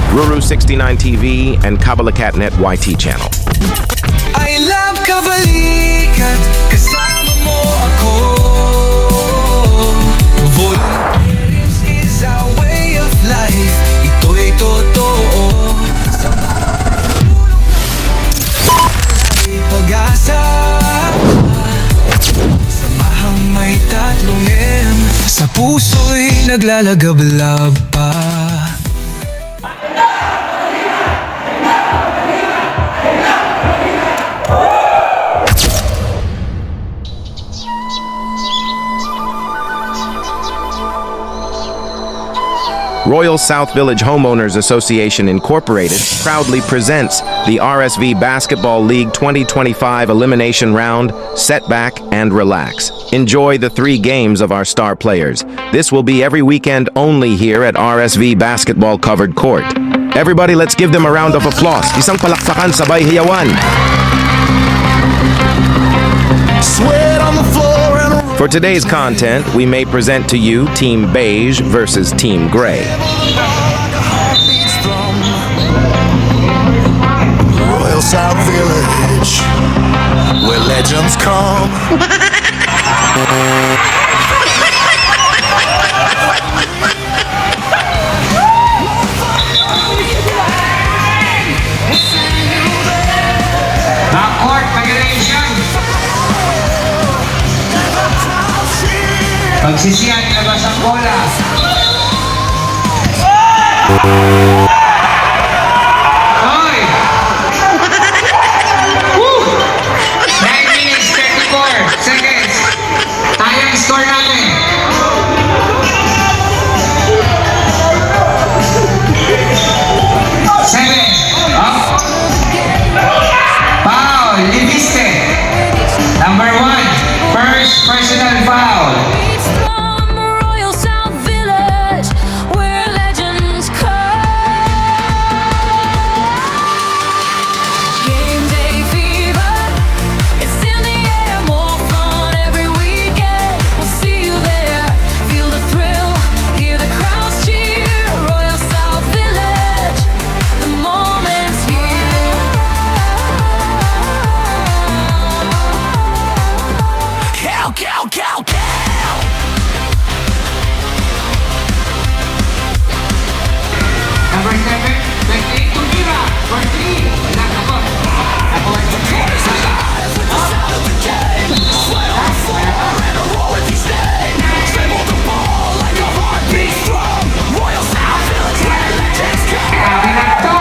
Ruru69 TV, and Kabalakatnet YT channel. I love Kabalikat, kasama mo ako. Volunteers is our way of life, ito'y totoo. Ay pag-asa, samahang may tatlong M, sa puso'y naglalagablab pa. Royal South Village Homeowners Association Incorporated proudly presents the RSV Basketball League 2025 Elimination Round, Set Back and Relax. Enjoy the 3 games of our star players. This will be every weekend only here at RSV Basketball Covered Court. Everybody, let's give them a round of applause. Isang palakpakan sabay hiyawan. Sweat on the floor and For today's content, we may present to you Team Beige versus Team Gray. Royal South Village, where legends come. Court regulation. Pagsisiyan, ilabas ang bola. Hoy! Woo! 9 minutes, 34 seconds. Tayo ang score natin. Seven. Up. Foul. Libiste. Number 1. First personal foul. Royal South Village, where legends come. Game day fever, it's in the air. More fun every weekend. We'll see you there. Feel the thrill, hear the crowds cheer. Royal South Village, the moment's here. Cow, cow, cow, cow. Number 7, 28, Tumira. For 3. Ako. Ako.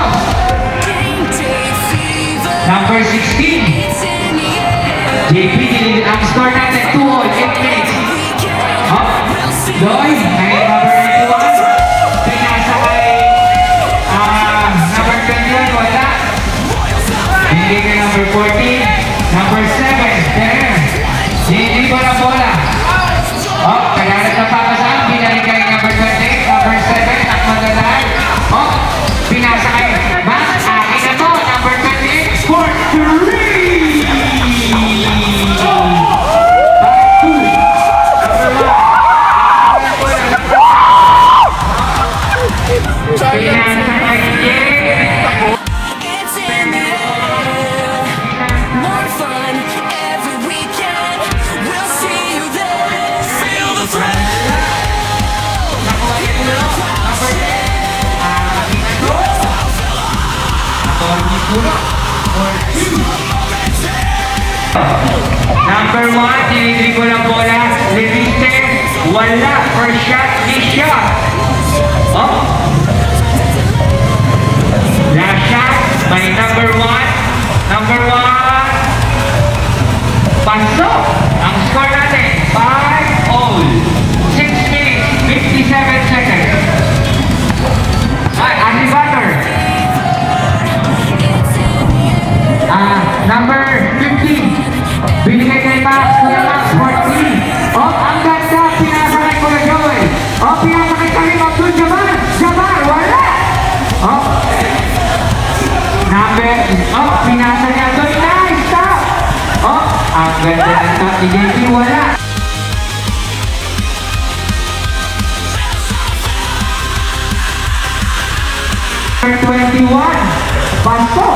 Game day fever, Number 16. it's in the air. JP, ang score natin 2-all, 8 minutes. Oh, Loy, ay number 91. Pinasa kay number 21, wala. Hindi kay number 14. Number 7, there. Hindi ko na bola. Oh, kailangan na papasaan. Binalik kay number 28, number 7, takman na lahat. Oh, pinasa kay Max. Akin na to, number 28, score 3. It's in the air. More fun every weekend. We'll see you there. Feel the thrill. Number 1, tinitri ko ng bola. Leviste, wala. First shot, ni shot. Oh. Last shot, by number 1. Number 1. Pasok. Ang score natin, 5-all. 6 minutes, 57 seconds. Ay, Ashley Butter. Number 15. Binigay kay Max, Kuya Max, 14. Oh, ang ganda, pinasa kay Kuya Joel. Oh, pinasa kay Karim Abdul Jabbar. Jabbar, wala. Oh. Oh, pinasa niya doon. Nice, stop. Oh, ang ganda ng top ni JP, wala. 21, Pasto.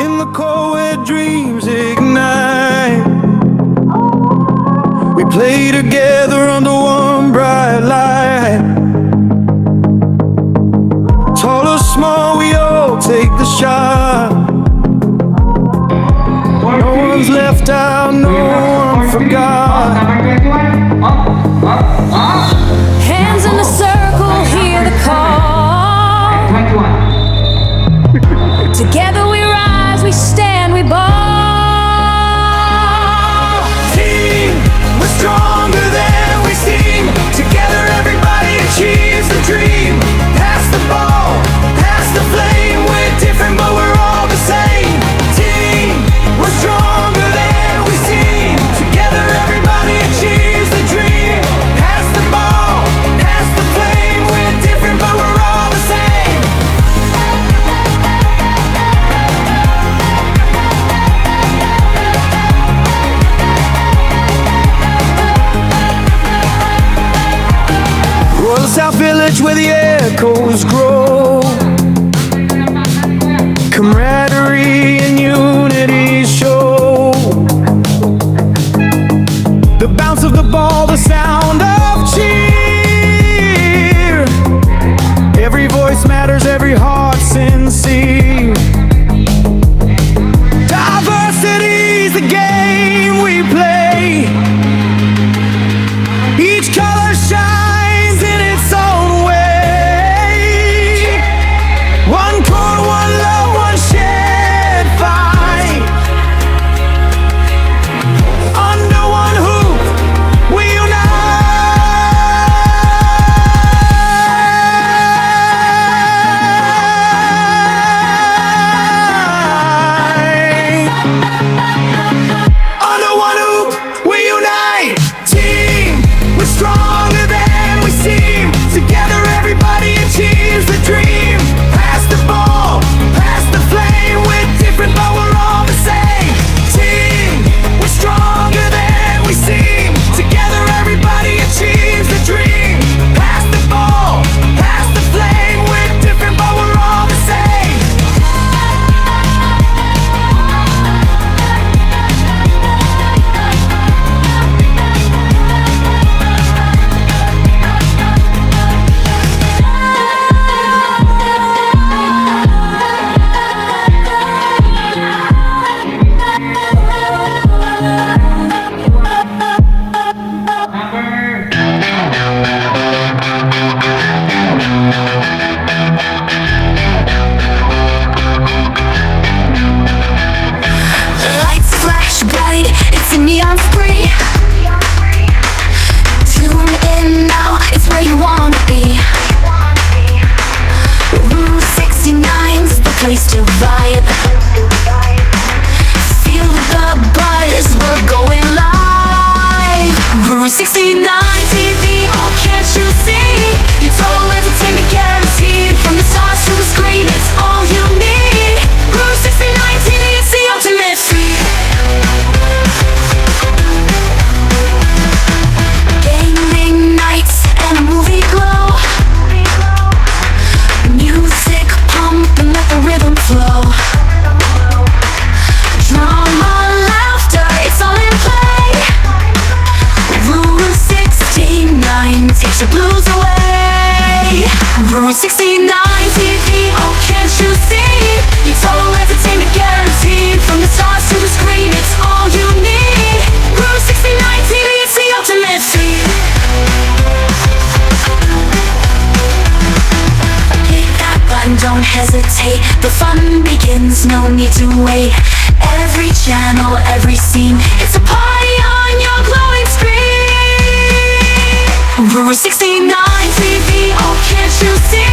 In the cold where dreams ignite, we play together under one bright light. Tall or small, we all take the shot. No one's left out, no one forgot. Number 21, up. Hands in a circle, hear the call. 21. Together we rise, we stand, we ball. Team, we're stronger than we seem. Together everybody achieves the dream. Pass the ball, pass the flame. We're different but we're all the same. Team, we're stronger than we seem. Together everybody achieves the dream. Pass the ball, pass the flame. We're different but we're all the same. Royal South Village where the echoes grow. Camaraderie and unity show. The bounce of the ball, the sound of cheer. Every voice matters, every heart sincere. Diversity's the game we play. Each color shines in its own way. One core, one love, one shared fight. Under one hoop, we unite. Under one hoop, we unite. Team, we're stronger than we seem. Together everybody achieves the dream. Pass the ball, pass the flame. We're different but we're all the same. Team, we're stronger than we seem. Together everybody achieves the dream. Pass the ball, pass the flame. We're different but we're all the same. Lights flash bright, it's a neon spree. Tune in now, it's where you wanna be. Route 69's the place to vibe. Feel the buzz, we're going live. Route 69 TV, oh can't you see? Your total entertainment guaranteed. From the stars to the screen, it's all you need. Route 69 TV, it's the ultimate feed. Gaming nights and a movie glow. Music pump and let the rhythm flow. Drama, laughter, it's all in play. Route 69 takes the blues away. Route 69 TV, oh can't you see? Your total entertainment guaranteed. From the stars to the screen, it's all you need. Route 69 TV, it's the ultimate feed. Hit that button, don't hesitate. The fun begins, no need to wait. Every channel, every scene, it's a party on your glowing screen. Route 69 TV, oh can't you see?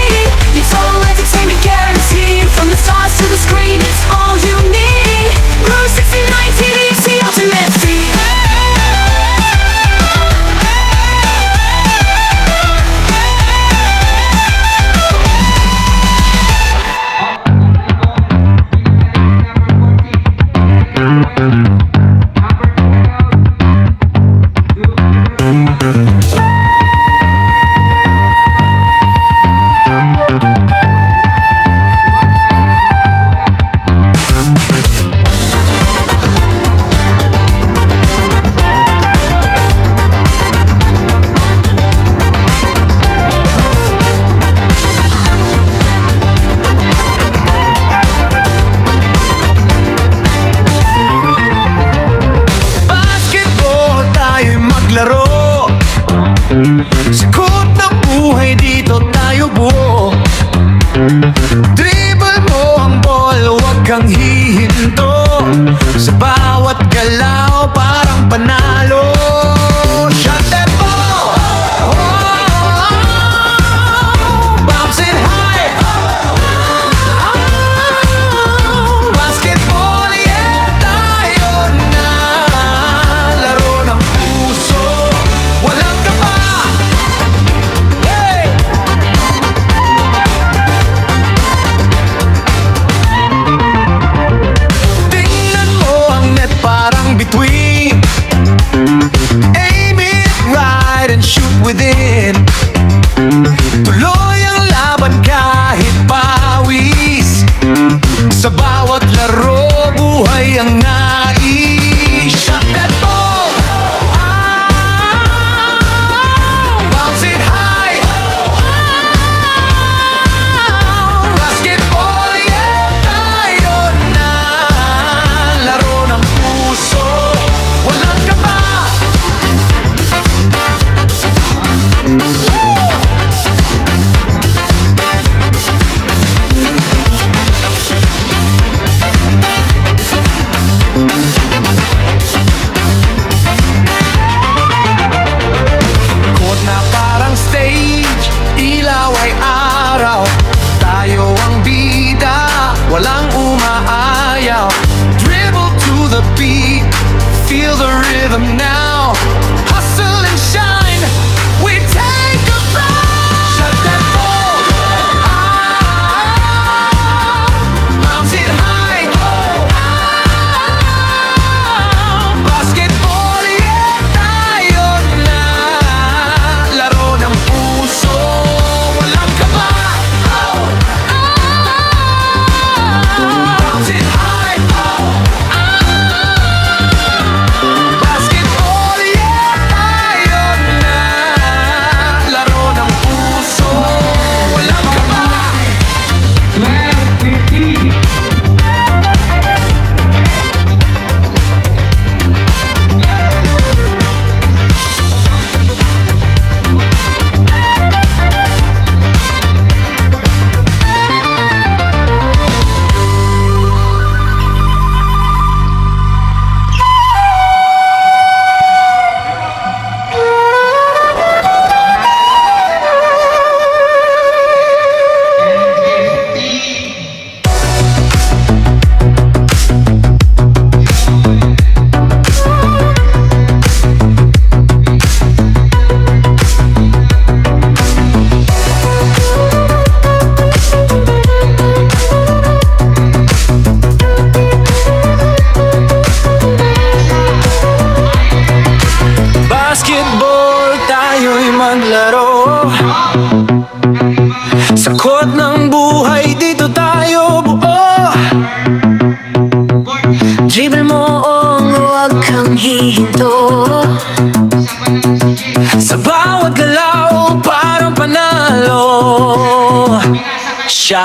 Your total entertainment guaranteed. From the stars to the screen, it's all you need. Route 69 TV, it's the ultimate feed.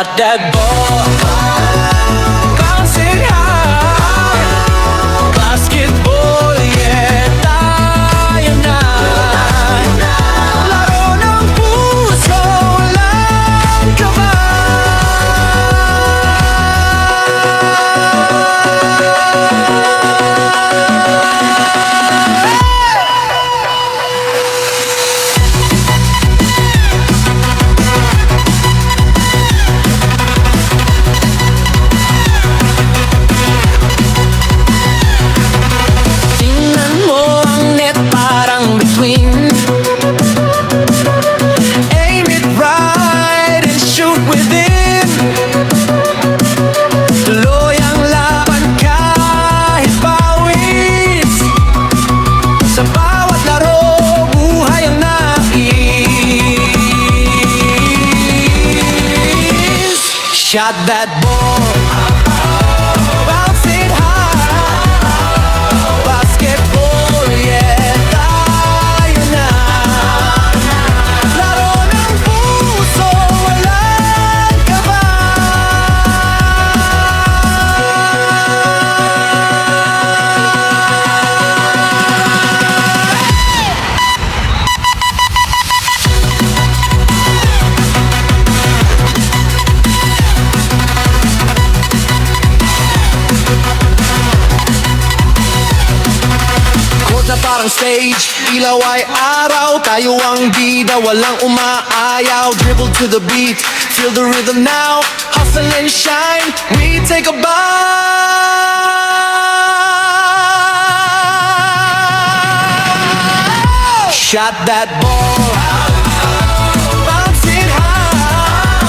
Shot that ball, bounce it high. Basketball, yeah, tayo na. Laro ng puso, walang Tingnan mo ang net parang between. Aim it right and shoot within. Tuloy ang laban kahit pawis. Sa bawat laro, buhay ang nais. Shot that ball, bounce it high. Basketball, yeah, tayo na. Laro ng puso, walang kaba. Court na parang stage, ilaw ay araw. Tayo ang bida, walang umaayaw. Dribble to the beat, feel the rhythm now. Hustle and shine, we take a bow. Shot that ball, bounce it high.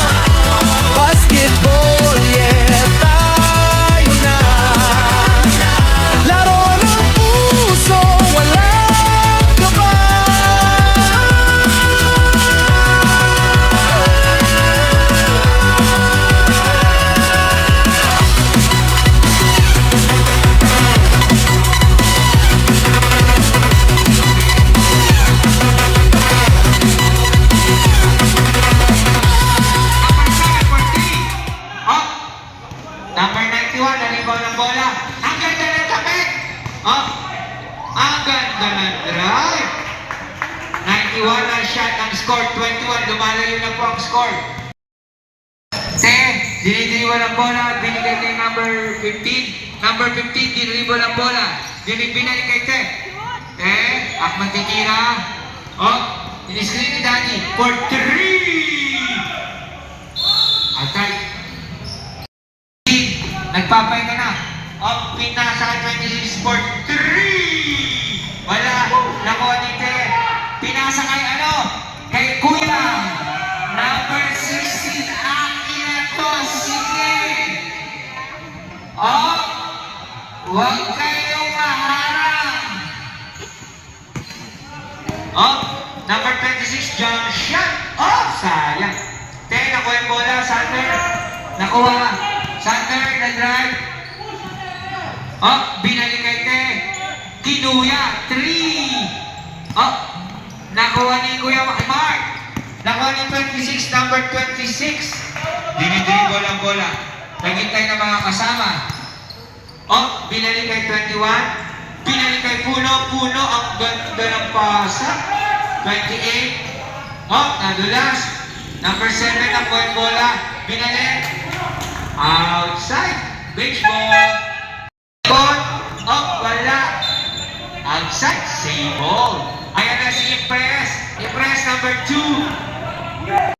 Basketball, yeah, tayo na. Laro ng puso, walang kaba. Oh, number 91, naligaw ng bola. Ang ganda ng kapit. Oh, ang ganda ng drive. 91 ang shot, ang score 21. Lumalayo na po ang score. Dinidribo ng bola, binigay kay number 15. Number 15, dinidribo ng bola. Binalik kay Te. Ahmad titira. Oh, iniscreen ni Danny for 3. Atay. Nagpapahinga na. Up, pinasa kay 26 for 3. Wala. Nakuha ni Te. Pinasa kay ano? Kay Kuya. Number 16. Akin na to. Sige. Up. Huwag kayong maharang. Up. Number 26. Jump shot. Oh, sayang. Te, nakuha yung bola. Sander. Nakuha. Sander, nag-drive. Oh, binalik kay Te. Kinuya, 3. Oh, nakuha ni Kuya Mark. Nakuha ni 26, number 26. Dinidribble ang bola. Naghintay ng mga kasama. Oh, binalik kay 21. Binalik kay Puno. Puno, ang ganda ng pasa. 28. Oh, nadulas. Number 7, nakuha yung bola. Binalik. Outside. Beach ball. Ball. Oh, wala. Outside. Save ball. Ayan na si Impress. Impress number 2. Galing.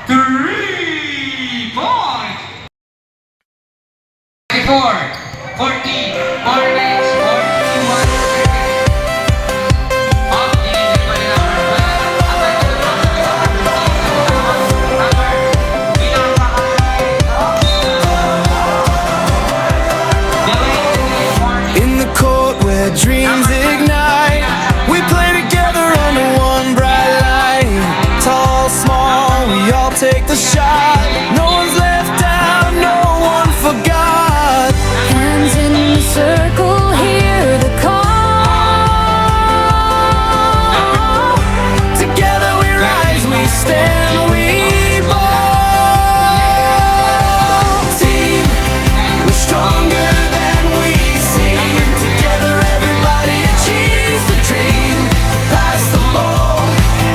3 points. 24, 40, 4 minutes, 41. Up, take the shot. No one's left out, no one forgot. Hands in the circle, hear the call. Together we rise, we stand, we fall. Team, we're stronger than we seem. Together everybody achieves the dream. Pass the ball,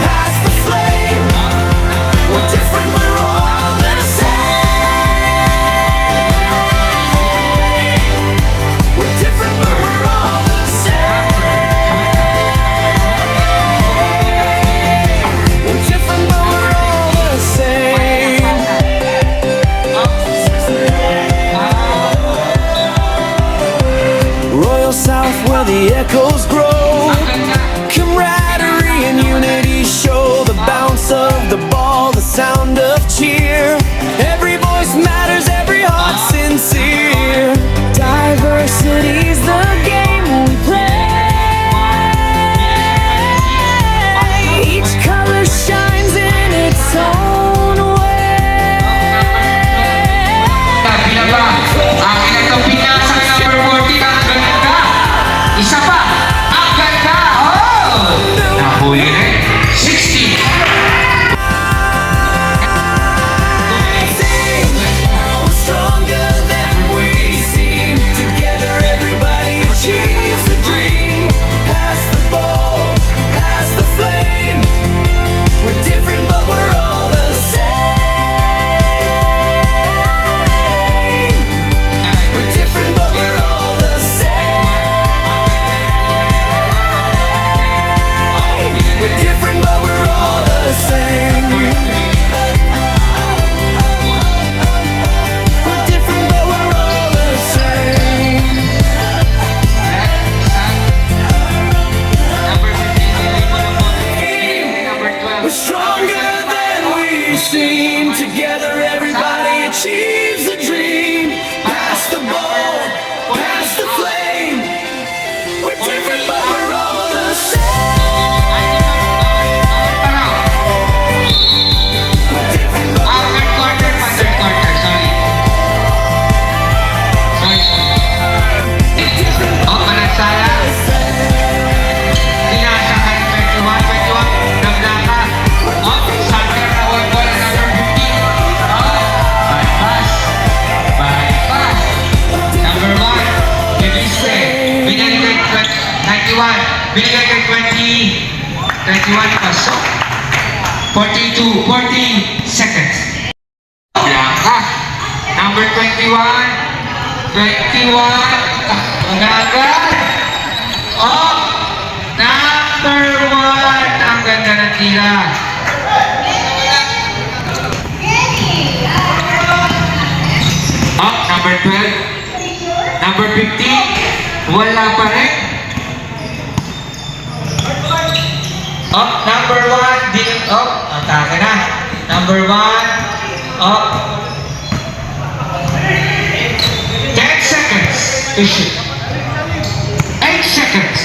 pass the flame. We're different, we're all the same. We're different, but we're all the same. We're different, but we're all the same. Royal South, where the echoes grow. Camaraderie and unity show. The bounce of the ball, the sound of cheer. Every voice matters, every heart sincere. Diversity's the game we play. Each color shines in its own way. Binaba. Ang inatapin niya sa number 14. Ang ganda. Isa pa. Ang ganda. Oh! Nahuli rin. 60. We're stronger than we seem. Together everybody achieves the dream. Pass the ball, pass the flame. We're different but we're all the same. We're different but we're all the same. We're different but we're all the same. We're different but we're all the same. Number 12. We're stronger than we seem. Together everybody achieves a dream. Pass the ball, pass the flame. We're different but we're all the same. We're different but Third quarter pa. Third quarter. Sorry. Oh, managsala. Sinasa ka ng 21. Naglaka. Oh, Sander na one ball na number 15. Oh, bypass. Bypass. Number 1. Bibiste. Binigay kay 91. Binigay kay 21. Pasok. 42. 40 seconds. Blanca. Number 21. 21. Agad. Oh! Number 1. Ang ganda ng tira. Oh, number 12. Number 15. Wala pa rin. Oh, number 1. Oh, atake na. Number 1. Oh. 10 seconds to shoot. 8 seconds.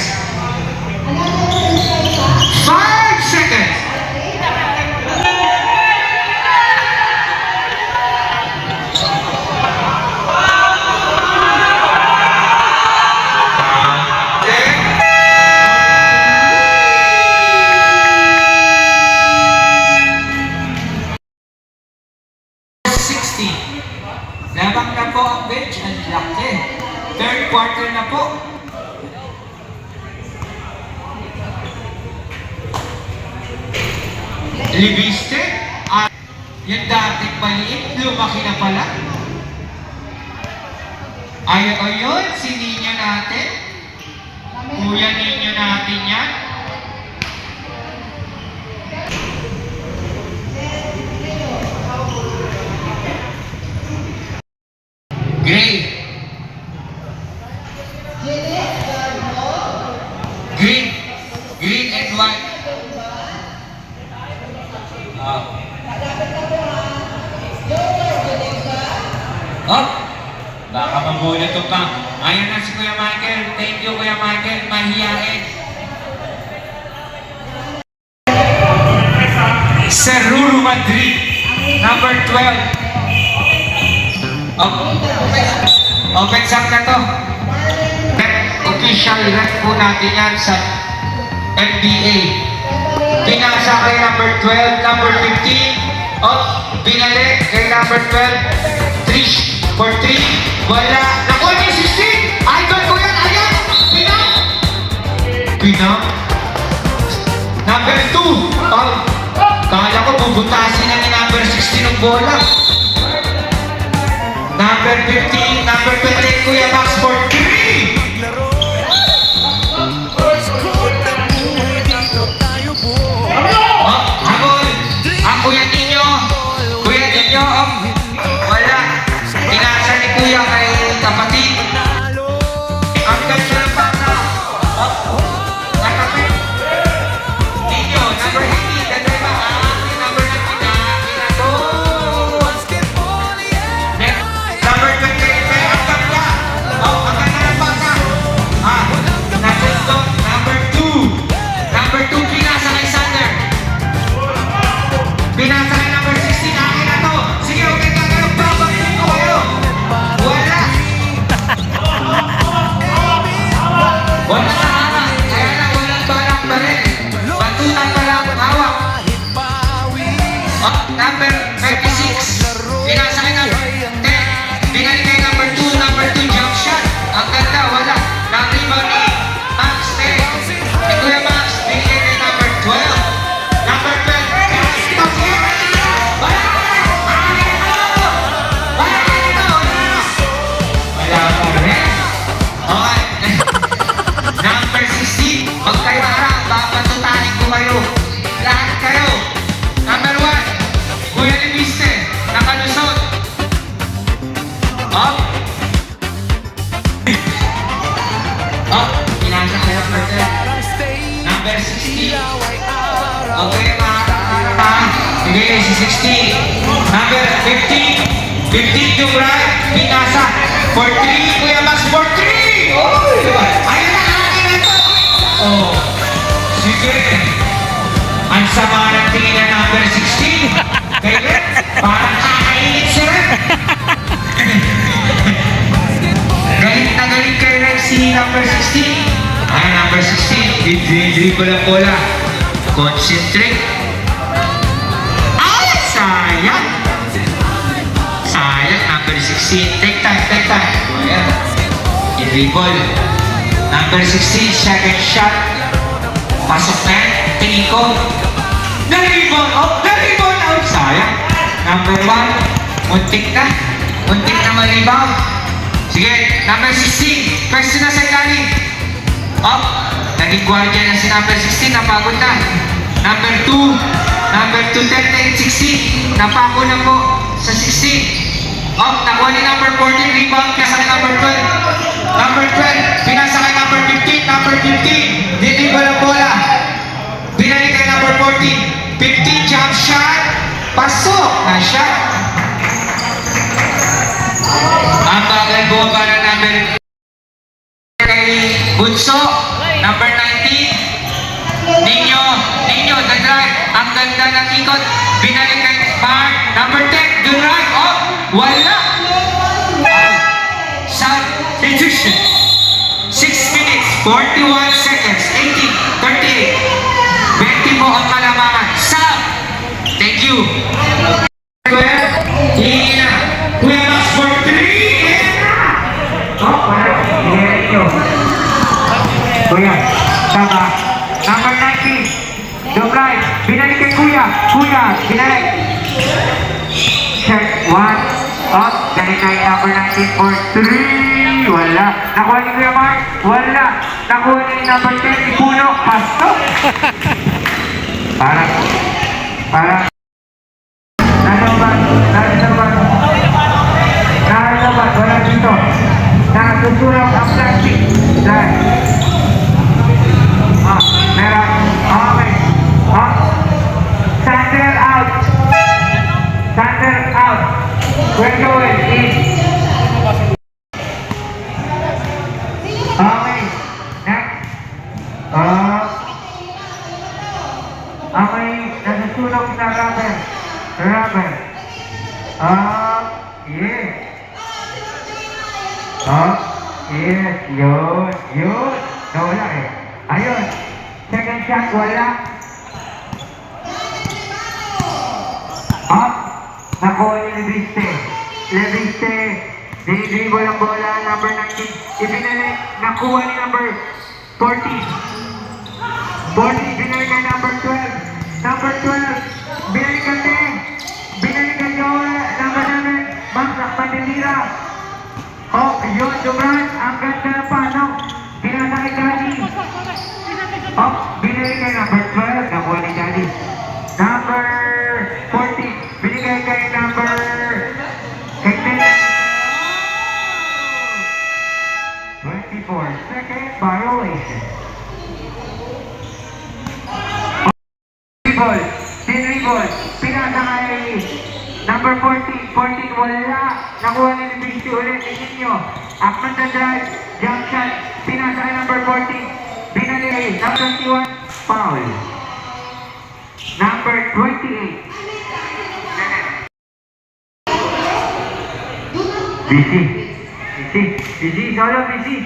5 seconds. Labang na po ang bench, ang laki. Third quarter na po. Libiste, yung dating maliit, lumaki na pala. Ayun, si Ninyo natin. Kuya Ninyo natin yan. Green. Green. Green and white. Oh, baka mabulat to pa. Ayun na si Kuya Michael. Thank you, Kuya Michael. Mahiyain. Serruro Madrid. 12. Open sub na to. Official ref po natin yan sa NBA. Pinasa kay number 12, number 15. Binalik kay number 12. Trish for 3. Wala. Nakuha niya 16. Idol ko yan. Ayan. Pinang. Number 2. Kala ko bubutasin na ni number 16 ng bola. Number 15, number 20, Kuya Max for 3. Habol. Kuya Ninyo. Kuya Ninyo. Wala. Pinasa ni Kuya kay kapatid. Ang ganda ng bata. Nakapit. Ninyo, number 18. Ganda yung mga number na pinato. Number 28. Ang ganda. Ang ganda ng bata. Nandun. Number 2. Number 2, pinasa kay Sander. Pinasa kay number 16. Akin na to. Sige, okay ka kayo. Babalikin ko kayo. Wala. Wala sa hawak. Kaya lang walang balak pa rin. Batutan pa lang hawak. Number 36. Pinasa kay number 10. Binalik kay number 2. Number 2, jump shot. Ang ganda. Wala. Nang-rebound ni Max Perez. Ni Kuya Max. Binigay kay number 12. Number 12. Wala pa rin. Okay. Number 16. Pag kayo harap, papatutanin ko kayo. Lahat kayo. Number 1. Kuya Libiste. Nakalusot. Up. Up. Pinasa kayo number 10. Number 16. Okay, mga hindi, si 16. Number 15. 15 yung right. Pinasa. For 3. Kuya Max for 3. Oh, ayun na. Akin na ito. Oh. Sige. Ang sama ng tingin na number 16. Kaya, parang kakainit siya. Galit na galit kayo lang si number 16. Number 16. Dribble ang bola. Concentrate. Ay, sayang. Sayang, number 16. Take time, take time. O yan. I-dribble. Number 16, second shot. Pasok na yan. Tingin ko. Na-rebound out. Na-rebound out. Sayang. Number 1. Muntik na. Muntik na ma-rebound. Sige, number 16. Pwesto na sa ilalim. Up. Naging guardian na si number 16. Napagod na. Number 2. Number 2, 10, 16. Napako na po sa 16. Up. Nakuha ni number 14. Rebound ka sa number 12. Number 12. Pinasa kay number 15. Number 15. Didibal ang bola. Binalik kay number 14. 15 jump shot. Pasok na siya. Ang bagay bumaba na number kay Bunso. Number 19. Ninyo, the drive. Ang ganda ng ikot. Binalik kay Mark. Number 10, the drive. Oh, wala. Substitution. 6 minutes, 41 seconds. 18, 38. 20 mo ang kalamangan. Sub. Thank you. Kuya, hihingi na. Kuya Max for 3. Oh, wala. Hihingi nyo. Kuya, tama. Number 19. Dobray. Binalik kay Kuya. Kuya, binalik. Check. 1. Up. Binalik kay number 19 for 3. Wala. Nakuha ni Kuya Mark. Wala. Nakuha ni number 10. Ipuno. Pasok. Parang. Narasabat. Wala dito. Nakasusurang ang plastic. Dahil. Meron. Okay. Sander out. Sander out. We're going in. Okay. Next. Okay. Nasusunog na rubber. Yes. Yes, yun. Nawala eh. Ayun. Second shot, wala. Nakuha ni Leviste. Leviste, dinidribble ang bola, number 19. Ibinalik, nakuha ni number 14. 14, binalik kay number 12. Number 12, binalikan din. Binalikan yung number 7. Bangsak, Patitira. Yun, Dubran, ang ganda na paano. Pinasa kay Daddy. Binalik kay number 12. Nakuha ni Daddy. Number 14, binigay kay number 10. 24-second violation. Dribble, pinasa kay number 14. 14 wala. Nakuha ni Leviste ulit. Tingin nyo. Akman na drive. Jump shot. Pinasa kay number 14. Binalik. Number 21. Foul. Number 28. BC, solo BC.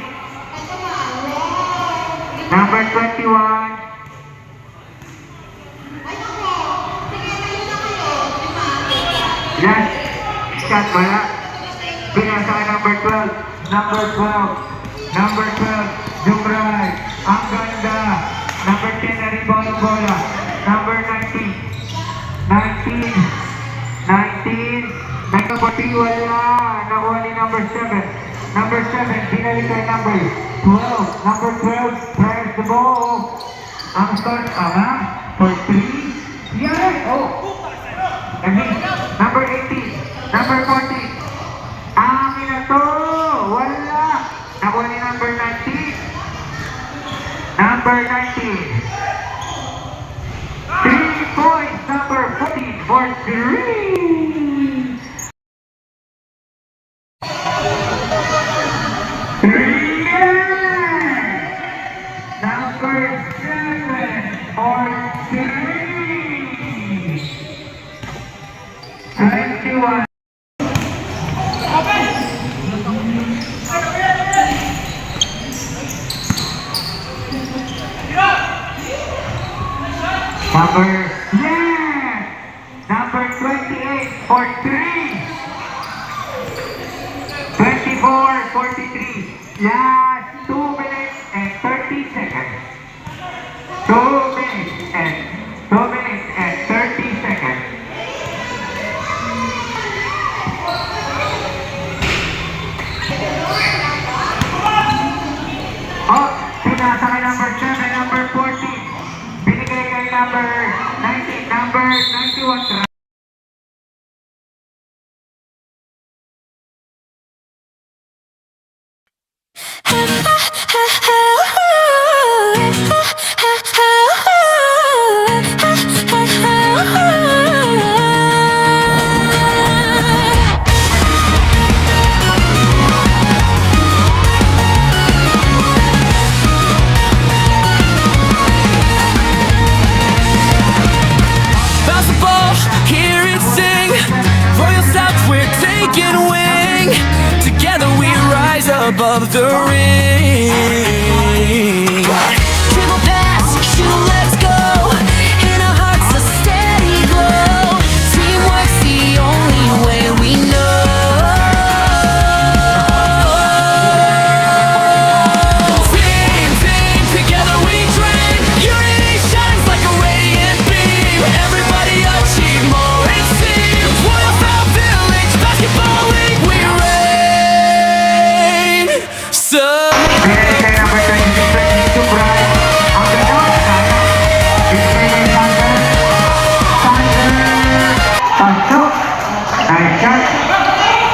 Number 21. Last shot wala. Pinasa kay number 12. Number 12. Jumray. Ang ganda. Number 10 na rebound ang bola. Number 19. Number 40 wala. Nakuha ni number 7. Number 7, binalik kay number 12. Number 12, press the ball. Ang score, for 3. Yes! Number 18, number 14. Amin na to! Wala! Nakuha ni number 19. Number 19. 3 points, number 14 for 3. Number 7 for 3. 21. Number 28 for 3. 24-43. Last 2 minutes and 30 seconds. 2 minutes and 30 seconds. Pinasa kay number 7, number 14. Binigay kay number 19, number 91. Above the ring, dribble pass, shoot, let's go. In our hearts a steady glow. Teamwork's the only way we know. Team, together we dream. Unity shines like a radiant beam. Everybody achieve more it seems. Royal South Village Basketball League, we reign. Binalik kay number 26, Jumray. Ang ganda. Binalik kay Thunder. Pasok. Nice shot.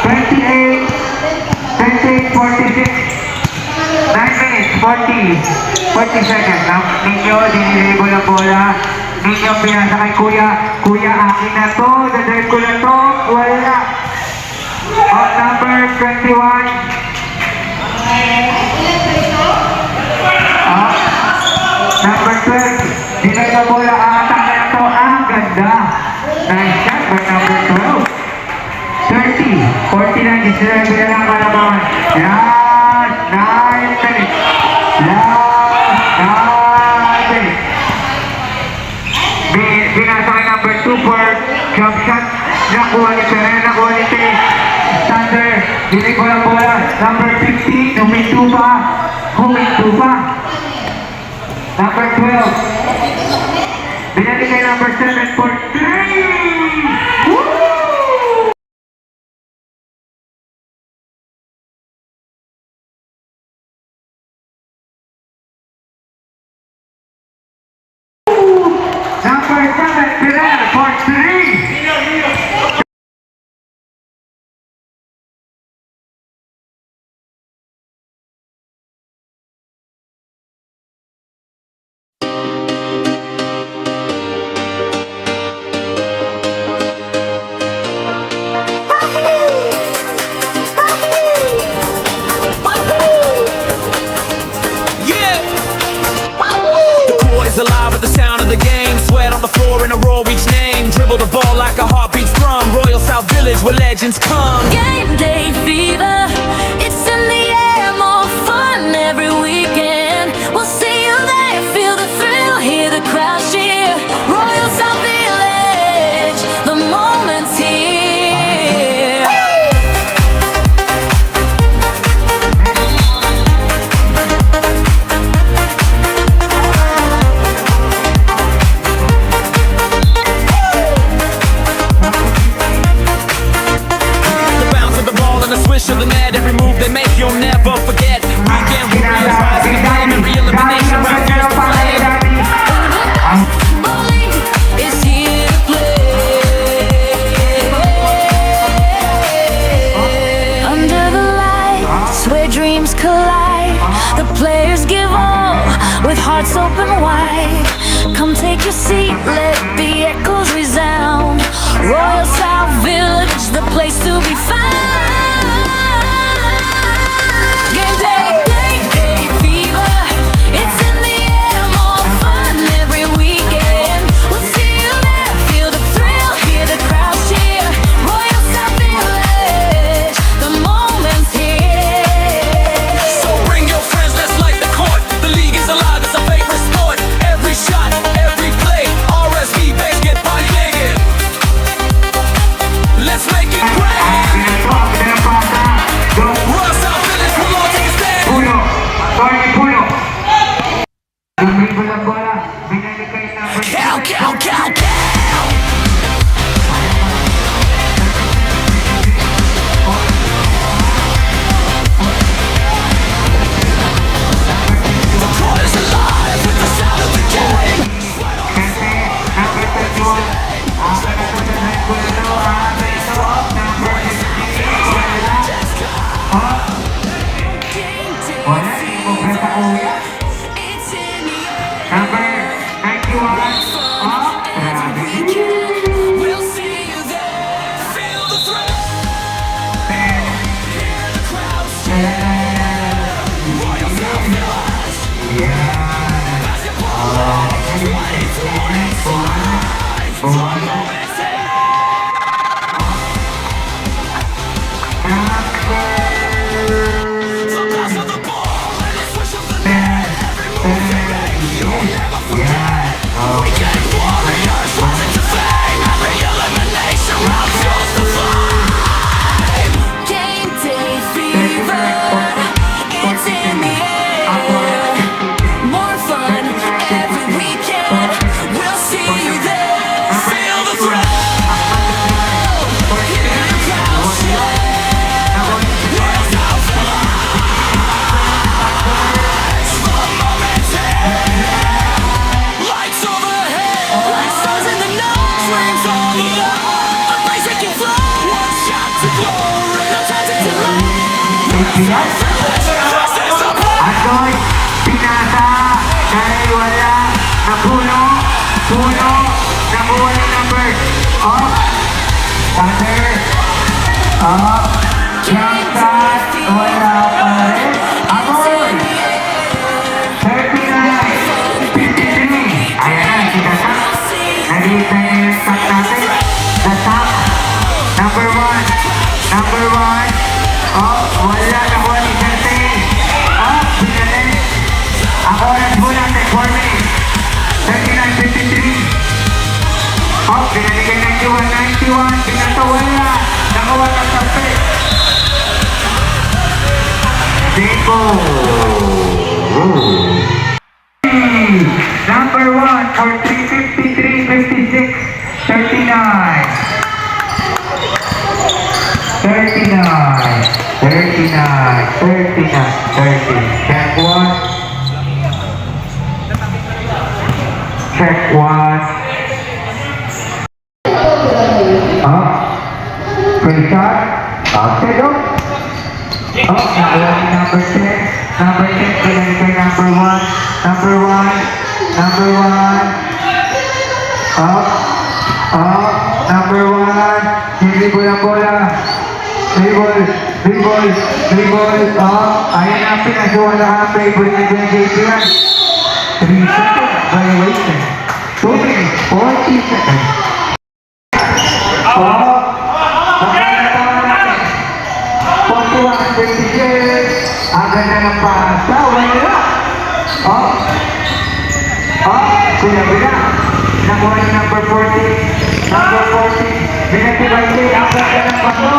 28-46. 9 minutes, 40 seconds. Ninyo, dinilibol ang bola. Ninyo, pinasa kay Kuya. Kuya, akin na to. Dadrive ko na to. Wala. Number 21. Number 12, dinay na bola, atak na ito, ang ganda. Nice shot by number 12. 49, distributed na lang kalaban. Last 9 minutes. Last 9 minutes. Binasa kay number 2 for jump shot. Nakuha ni Ferrer, nakuha ni Tay. Thunder, hindi ko lang bola. Number 15, huminto pa. Number 12. Binali kay number 7 for 3. Woo! Number 7, Ferrer for 3. Yeah! The court is alive with the sound of the game. Sweat on the floor in a roar each name. Dribble the ball like a heartbeat's drum. Royal South Village where legends come. Game day fever, it's in the air, more fun every weekend. We'll see you there, feel the thrill, hear the crowd cheer. Royal South Village, the moment's here. The bounce of the ball and the swish of the net. Every move they make you'll never forget. Weekend warriors rising and flaming. Re-elimination round first to play. Bowling is here to play. Under the lights where dreams collide, the players give all with hearts open wide. Come take your seat, let the echoes resound. Royal South Village, the place to be found. Game day fever, it's in the air, more fun every weekend. We'll see you there, feel the thrill, hear the crowd cheer. Royal South Village, the moment's here. So bring your friends, let's light the court. The league is alive, it's a favorite sport. Every shot, every play, RSV base get party naked. Let's make it grand. Royal South Village, we'll all take a stand. Puno. Puno. Dribble ang bola. Binali kay number 7. Count. The court is alive with the sound of the game. Number 21. Ang nakatasahan ko na daw ang number 15. Wala, hindi mo presa ko. It's in the air. Number 91. Grabe. We'll see you there. Feel the thrill. Hear the crowd cheer. Royal South Village. The bounce of the ball and the swish of the net. Every move they make, you'll never forget. Weekend warriors rising to fame. Every elimination round fuels the flame. Game day fever, it's in the air. More fun every weekend. We'll see you there. Feel the thrill. Hear the crowd cheer. Royal South Village. The moment's here. Lights overhead. Like stars in the night, Flames all along. a place that can fly. One shot to glory. No time to delay. Adoy, pinasa, dahil wala, napuno, nakuha ng number, Thunder, jump shot, wala pa rin, Amoy, 39, 53, ayan na, si Dasak, nandito na yung top natin, Dasak, number 1, Number 1. Oh, wala na po ni Jante. Oh, binalik. Ang oras po natin, 4 minutes. 39:53. Oh, binalikan 91. Pinatawala. Nakawa ng kape. Bingo. Number 1 for 353, 56, 39. 30. Check 1. Check 1. Up. Free shot. Okay, go. Oh, nakuha ni number 10. Number 10, pinalikan number 1. Number 1. Up. Number 1. Dribble ang bola. Dribble. Ayan na, pinagawa na ang favorite na JP1. 3 seconds violation. 2 minutes, 40 seconds. Nakakatawa natin. 41-26. Ang ganda ng pasa. Wala. Sinabi na. Nakuha ni number 40. Binatibay din. Ang ganda ng paso.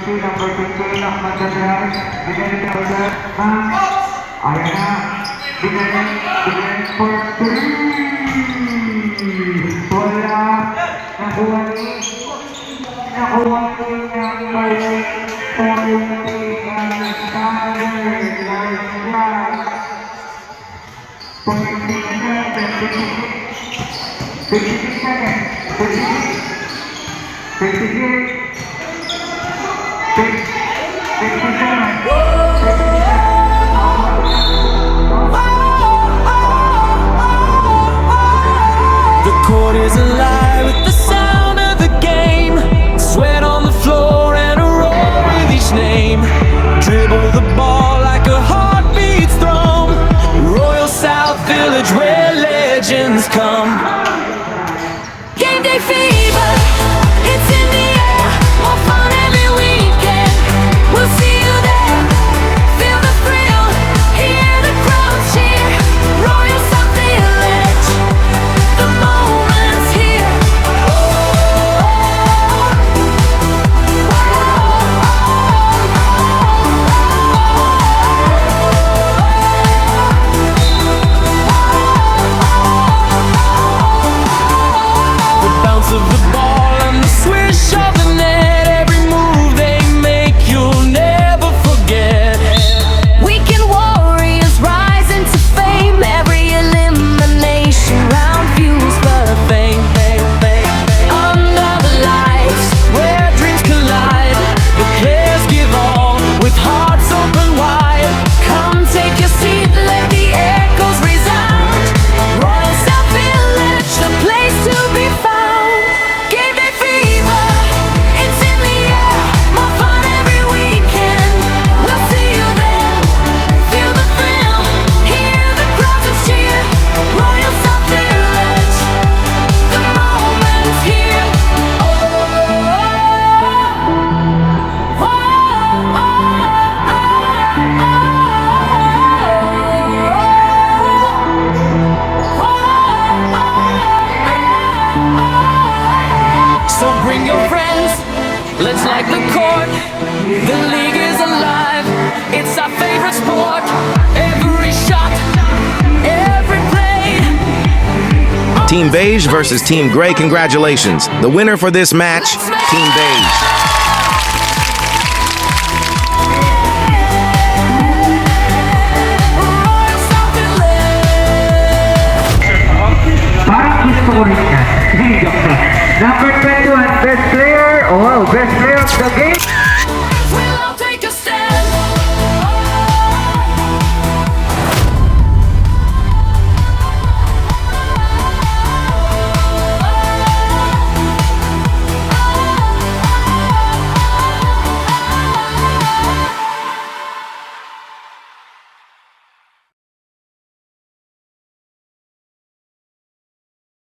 Number 15, Ahmad Jabbar, binalik na ulit, ayan na, binalik for 3, wala, nakuha ni number The court is alive with the sound of the game. Sweat on the floor and a roar with each name. Dribble the ball like a heartbeat's thrum. Royal South Village where legends come. Game day fever, it's in the air. More fun every weekend. We'll see you there. Feel the thrill, hear the crowd cheer. Royal South Village, the moment's here. The bounce of the ball and the swish of the net. Every move they make you'll never forget. Weekend warriors rise into fame. Every elimination round fuels the Fame. under the lights. Where dreams collide, the players give all with hearts open wide. Come take your seat, let the echoes resound. Royal South Village, the place to be found. Game day fever, it's in the air. More fun every weekend. We'll see you there. Feel the thrill, hear the crowds cheer. Royal South Village, the moment's here. So bring your friends, let's light the court. The league is alive, it's our favorite sport. Every shot, every play, Team Beige versus Team Gray. Congratulations. The winner for this match, Team Beige. Parang gusto ko rin yan. Joke lang. Number